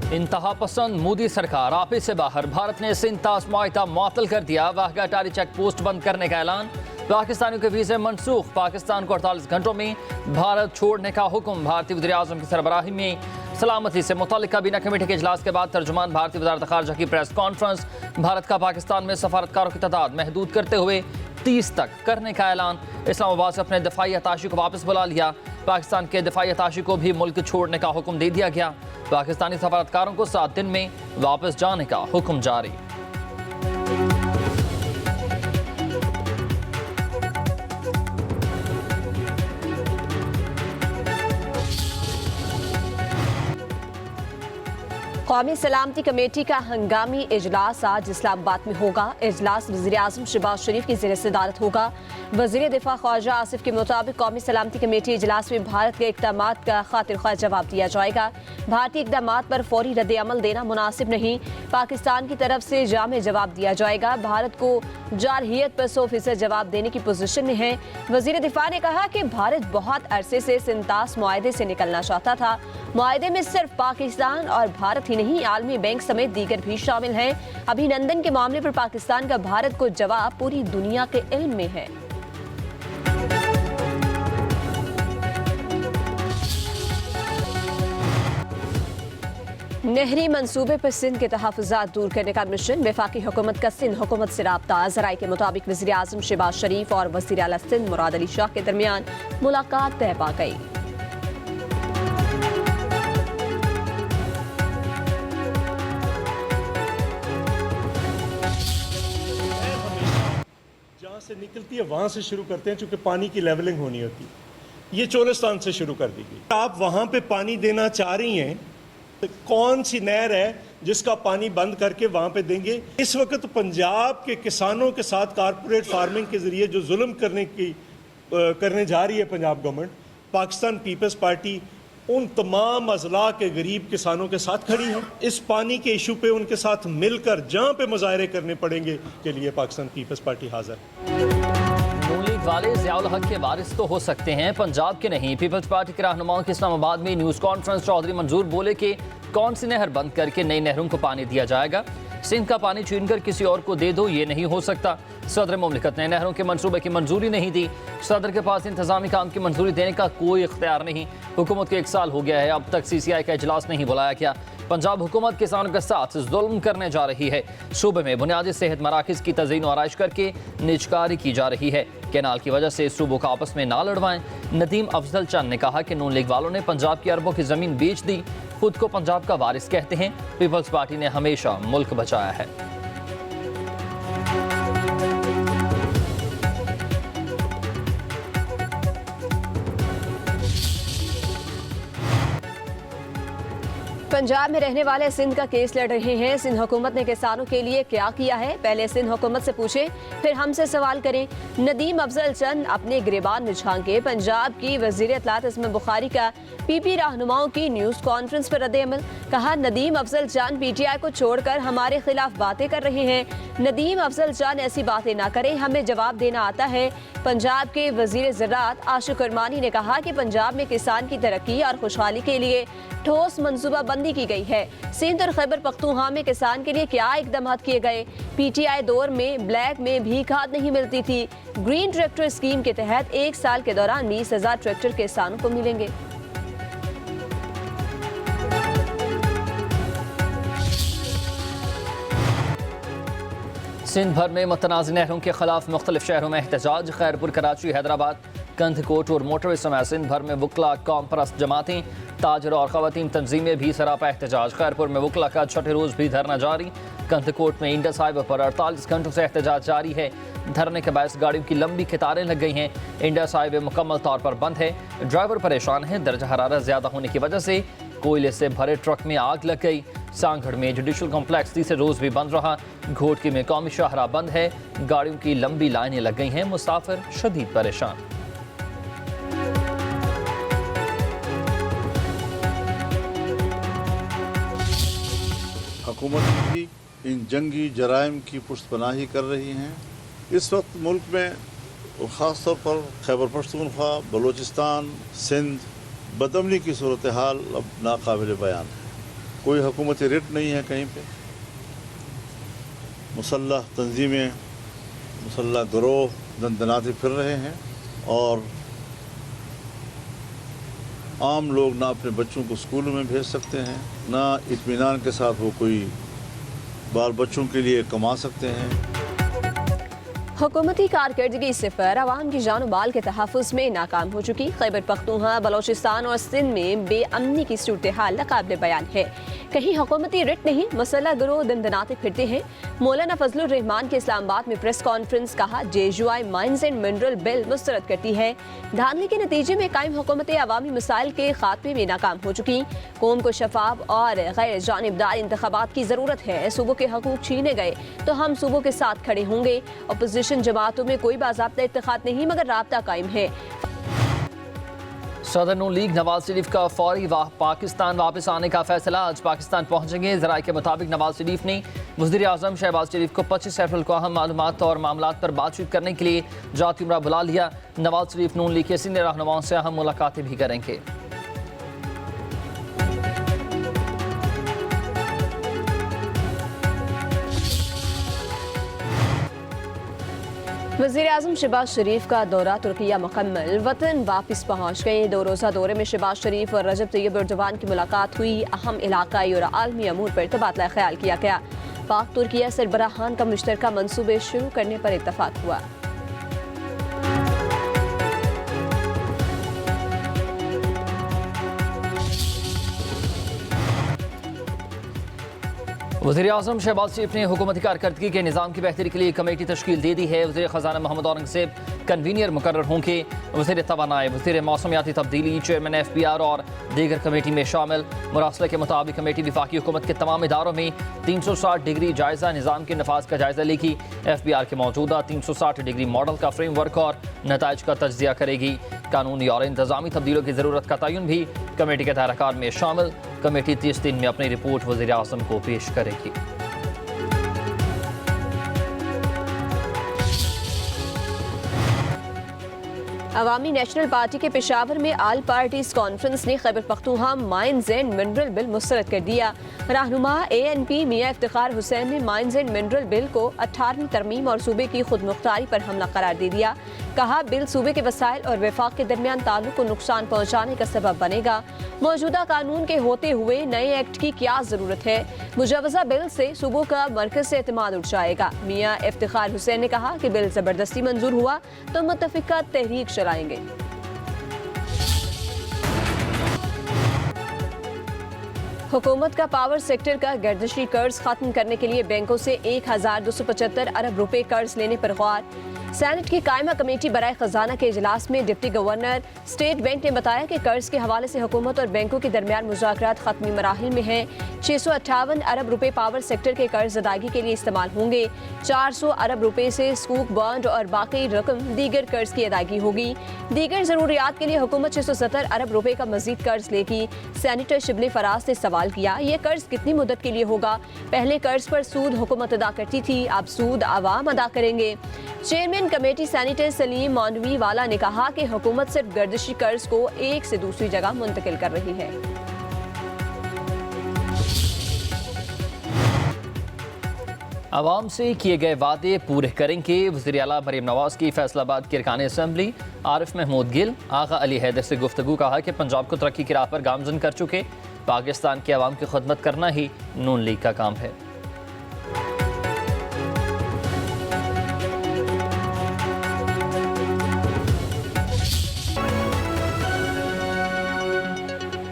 इंतहा पसंद मोदी सरकार आपे से बाहर, भारत ने सिंध ताश मुआहदा मुअत्तल कर दिया। वाघा अटारी चेक पोस्ट बंद करने का ऐलान। पाकिस्तानियों के वीजे मनसूख, पाकिस्तान को 48 घंटों में भारत छोड़ने का हुक्म। भारतीय वज़ीर आज़म की सरबराही में सलामती से मुतल्लिक़ काबीना कमेटी के इजलास के बाद तर्जुमान भारतीय वज़ारत ख़ारजा की प्रेस कॉन्फ्रेंस। भारत का पाकिस्तान में सफारतकारों की तादाद महदूद करते हुए 30 तक करने का ऐलान। इस्लामाबाद से अपने दिफाई अताशी को वापस बुला लिया। पाकिस्तान के दिफाई अताशी को भी मुल्क छोड़ने का हुक्म दे दिया गया। पाकिस्तानी सफारतकारों को 7 दिन में वापस जाने का हुक्म जारी। कौमी सलामती कमेटी का हंगामी इजलास आज इस्लामाबाद में होगा। इजलास वज़ीर आज़म शहबाज शरीफ की ज़ेर सदारत होगा। वज़ीर दिफा ख्वाजा आसिफ के मुताबिक कौमी सलामती कमेटी इजलास में भारत के इक़दामात का खातिर ख्वाह जवाब दिया जाएगा। भारतीय इक़दामात पर फौरी रद्द अमल देना मुनासिब नहीं, पाकिस्तान की तरफ से जामे जवाब दिया जाएगा। भारत को जारहियत पर 100% जवाब देने की पोजीशन में है। वज़ीर दिफा ने कहा कि भारत बहुत अरसे से सिंध ताश मुआहदे से निकलना चाहता था। मुआहदे में सिर्फ पाकिस्तान और भारत ही नहीं, आलमी बैंक समेत दीगर भी शामिल हैं। अभिनंदन के मामले पर पाकिस्तान का भारत को जवाब पूरी दुनिया के इल्म में है। नहरी मंसूबे पर सिंध के तहफ़्फ़ुज़ात दूर करने का मिशन। वफाकी हुकूमत का सिंध हुकूमत से राब्ता। ज़राए के मुताबिक वज़ीर आज़म शहबाज शरीफ और वज़ीर आला सिंध मुराद अली शाह के दरमियान मुलाकात तय पा गई। जहाँ से निकलती है वहाँ से शुरू करते हैं, चूँकि पानी की लेवलिंग होनी होती है। ये चोलिस्तान से शुरू कर दी गई। आप वहाँ पे पानी देना चाह रही हैं तो कौन सी नहर है जिसका पानी बंद करके वहाँ पे देंगे? इस वक्त पंजाब के किसानों के साथ कारपोरेट फार्मिंग के ज़रिए जो जुल्म करने जा रही है पंजाब गवर्नमेंट, पाकिस्तान पीपल्स पार्टी उन तमाम अजला के गरीब किसानों के साथ खड़ी है। इस पानी के इशू पे उनके साथ मिलकर जहाँ पे मुजाहरे करने पड़ेंगे के लिए पाकिस्तान पीपल्स पार्टी हाजिर है। नून लीग वाले ज़ियाउल हक के वारिस तो हो सकते हैं, पंजाब के नहीं। पीपल्स पार्टी के रहनुमाओं की इस्लामाबाद में न्यूज़ कॉन्फ्रेंस। चौधरी मंजूर बोले कि कौन सी नहर बंद करके नई नहरों को पानी दिया जाएगा? सिंध का पानी छीनकर किसी और को दे दो, ये नहीं हो सकता। सदर मुमलिकत ने नहरों के मंसूबे की मंजूरी नहीं दी। सदर के पास इंतजामी काम की मंजूरी देने का कोई इख्तियार नहीं। हुकूमत को 1 साल हो गया है, अब तक CCI का इजलास नहीं बुलाया गया। पंजाब हुकूमत किसानों के साथ जुल्म करने जा रही है। सूबे में बुनियादी सेहत मराकज़ की तज़ीन आराइश करके निजकारी की जा रही है। कैनाल की वजह से सूबों को आपस में ना लड़वाएं। नदीम अफजल चंद ने कहा कि नून लीग वालों ने पंजाब की अरबों की ज़मीन बेच दी, खुद को पंजाब का वारिस कहते हैं। पीपल्स पार्टी ने हमेशा मुल्क बचाया है। पंजाब में रहने वाले सिंध का केस लड़ रहे हैं। सिंध हुकूमत ने किसानों के लिए क्या किया है, पहले सिंध हुकूमत से पूछे फिर हमसे सवाल करें। नदीम अफजल चंद अपने गिरेबान में झांके। पंजाब की वज़ीर इत्तलात इस्मा बुखारी का PP रहनुमाओं की न्यूज़ कॉन्फ्रेंस पर रद्द अमल। कहा नदीम अफजल चंद PTI को छोड़कर हमारे खिलाफ बातें कर रहे हैं। नदीम अफजल चंद ऐसी बातें ना करें, हमें जवाब देना आता है। पंजाब के वज़ीर ज़राअत आशिक उरमानी ने कहा कि पंजाब में किसान की तरक्की और खुशहाली के लिए ठोस मनसूबाबंदी की गई है। सिंध और खैबर पख्तूनख्वा में किसान के लिए क्या इकदाम किए गए? PTI दौर में ब्लैक में भी खाद नहीं मिलती थी। ग्रीन ट्रैक्टर स्कीम के तहत 1 साल के दौरान 20,000 ट्रैक्टर किसानों को मिलेंगे। सिंध भर में मुतनाज़ नहरों के खिलाफ मुख्तलिफ शहरों में एहतजाज। खैरपुर, कराची, हैदराबाद, कंधकोट और मोटरवे समेत सिंध भर में वकला, कौम परस्त जमातें, ताजर और ख़वातीन तंजीमें भी सरापा एहतजाज। खैरपुर में वकला का 6ठे रोज़ भी धरना जारी। कंधकोट में इंडस हाईवे पर 48 घंटों से एहतजाज जारी है। धरने के बायस गाड़ियों की लंबी कतारें लग गई हैं। इंडस हाईवे मुकम्मल तौर पर बंद है। ड्राइवर परेशान है। दर्जा हरारत ज़्यादा होने की वजह से कोयले से भरे ट्रक में आग लग गई। सांगड़ में जुडिशल कॉम्प्लेक्स 3 रोज़ भी बंद रहा। घोटकी में कौमी शाहराह बंद है। गाड़ियों की लंबी लाइनें लग गई हैं। मुसाफिर शदीद परेशान। हुकूमत भी इन जंगी जराइम की पुष्टपनाही कर रही हैं। इस वक्त मुल्क में ख़ास तौर पर खैबर पख्तूनख्वा, बलूचिस्तान, सिंध बदअमनी की सूरत हाल अब नाकाबिल बयान है। कोई हुकूमती रिट नहीं है कहीं पे। मुसल्लह तंजीमें, मुसल्लह गिरोह दंदनाते फिर रहे हैं और आम लोग ना अपने बच्चों को स्कूलों में भेज सकते हैं, ना इत्मीनान के साथ वो कोई बाल बच्चों के लिए कमा सकते हैं। हुकूमती कारकर्दगी सिफर अवाम की जान माल के तहफ़्फ़ुज़ में नाकाम हो चुकी। खैबर पख्तूनख्वा, बलोचिस्तान और सिंध में बेअमनी की सूरत हाल नाकाबिल बयान है। कहीं हुकूमती रिट नहीं, मसला गिरोह दंदनाते फिरते हैं। मौलाना फजलुर रहमान के इस्लामाबाद में प्रेस कॉन्फ्रेंस, कहा JUI mines and mineral bill मुस्तरद करती है। धांधली के नतीजे में कायम हुकूमतें अवामी मसाइल के खात्मे में नाकाम हो चुकी। कौम को शफाफ और गैर जानिबदार इंतखाबात की ज़रूरत है। सूबों के हकूक छीने गए तो हम सूबों के साथ खड़े होंगे। अपोजिशन जमातों में कोई बाज़ाब्ता इत्तेखाद नहीं, मगर राब्ता कायम है। सदर नून लीग नवाज शरीफ का फौरी पाकिस्तान वापस आने का फैसला। आज पाकिस्तान पहुंचेंगे। ज़राए के मुताबिक नवाज शरीफ ने वज़ीर आज़म शहबाज शरीफ को 25 अप्रैल को अहम मालूमात और मामलात पर बातचीत करने के लिए जाती उम्रा बुला लिया। नवाज शरीफ नून लीग के सीनियर रहनुमाओं से अहम मुलाकातें भी करेंगे। वज़ीर आज़म शहबाज शरीफ का दौरा तुर्किया मुकम्मल, वतन वापस पहुँच गए। 2 रोज़ा दौरे में शहबाज शरीफ और रजब तैयब एर्दोगान की मुलाकात हुई। अहम इलाकाई और आलमी अमूर पर तबादला ख्याल किया गया। पाक तुर्किया सरबराहान का मुश्तरका मंसूबे शुरू करने पर इत्तफाक हुआ। वज़ीर आज़म शहबाज शरीफ ने हुकूमती कारकर्दगी के निज़ाम की बेहतरी के लिए कमेटी तश्कील दे दी है। वज़ीर ख़ज़ाना मोहम्मद औरंगज़ेब कन्वीनियर मुकर्रर होंगे। वज़ीर तवानाई, वज़ीर मौसमियाती तब्दीली, चेयरमैन FBR और दीगर कमेटी में शामिल। मुरासले के मुताबिक कमेटी वफाकी हुकूमत के तमाम इदारों में 360 डिग्री जायज़ा निज़ाम के नफाज का जायज़ा लेगी। FBR के मौजूदा 360 डिग्री मॉडल का फ्रेमवर्क और नताइज का तज्ज़िया करेगी। कानूनी और इंतज़ामी तब्दीलों की ज़रूरत का तयन भी कमेटी के दायराकार में शामिल। कमेटी 30 दिन में अपनी रिपोर्ट वज़ीर आज़म को पेश करेगी। अवामी नेशनल पार्टी के पेशावर में आल पार्टीज कॉन्फ्रेंस ने Khyber Pakhtunkhwa mines and mineral bill मुस्तरद कर दिया। रहनुमा ANP मियां इफ्तिखार हुसैन ने माइंस एंड मिनरल बिल को 18वीं तरमीम और सूबे की खुद मुख्तारी पर हमला करार दे दिया। कहा, बिल सूबे के वसाइल और वफाक के दरमियान ताल्लुक को नुकसान पहुँचाने का सबब बनेगा। मौजूदा कानून के होते हुए नए एक्ट की क्या जरूरत है। मुजवजा बिल से सूबों का मरकज से एतमाद उठ जाएगा। मियां इफ्तिखार हुसैन ने कहा कि बिल जबरदस्ती मंजूर हुआ तो मुत्तफिका तहरीक चलाएंगे। हुकूमत का पावर सेक्टर का गर्दिशी कर्ज खत्म करने के लिए बैंकों से 1275 अरब रुपए कर्ज लेने पर गौर। सेनेट की कायमा कमेटी बराए खजाना के इजलास में डिप्टी गवर्नर स्टेट बैंक ने बताया कि कर्ज के हवाले से हुकूमत और बैंकों के दरमियान मुज़ाकरात खत्मी मराहिल में हैं। 658 अरब रुपए पावर सेक्टर के कर्ज अदायगी के लिए इस्तेमाल होंगे। 400 अरब रुपए से स्कूक बॉन्ड और बाकी रकम दीगर कर्ज की अदायगी होगी। दीगर जरूरियात के लिए हुकूमत 670 अरब रुपए का मजीद कर्ज लेगी। सेनेटर शिबली फराज ने सवाल किया, ये कर्ज कितनी मुद्दत के लिए होगा? पहले कर्ज पर सूद हुकूमत अदा करती थी, अब सूद आवाम अदा करेंगे। Chairman committee senator Saleem Mandviwalla ने कहा कि हुकूमत सिर्फ गर्दिशी कर्ज को एक से दूसरी जगह मुंतकिल कर रही है। आवाम से किए गए वादे पूरे करेंगे। वज़ीर आला मरीम नवाज की फैसलाबाद की अरकान असम्बली आरिफ महमूद गिल आगा अली हैदर से गुफ्तगू। कहा कि पंजाब को तरक्की की राह पर गामजन कर चुके पाकिस्तान की आवाम की खिदमत करना ही नून लीग का काम है।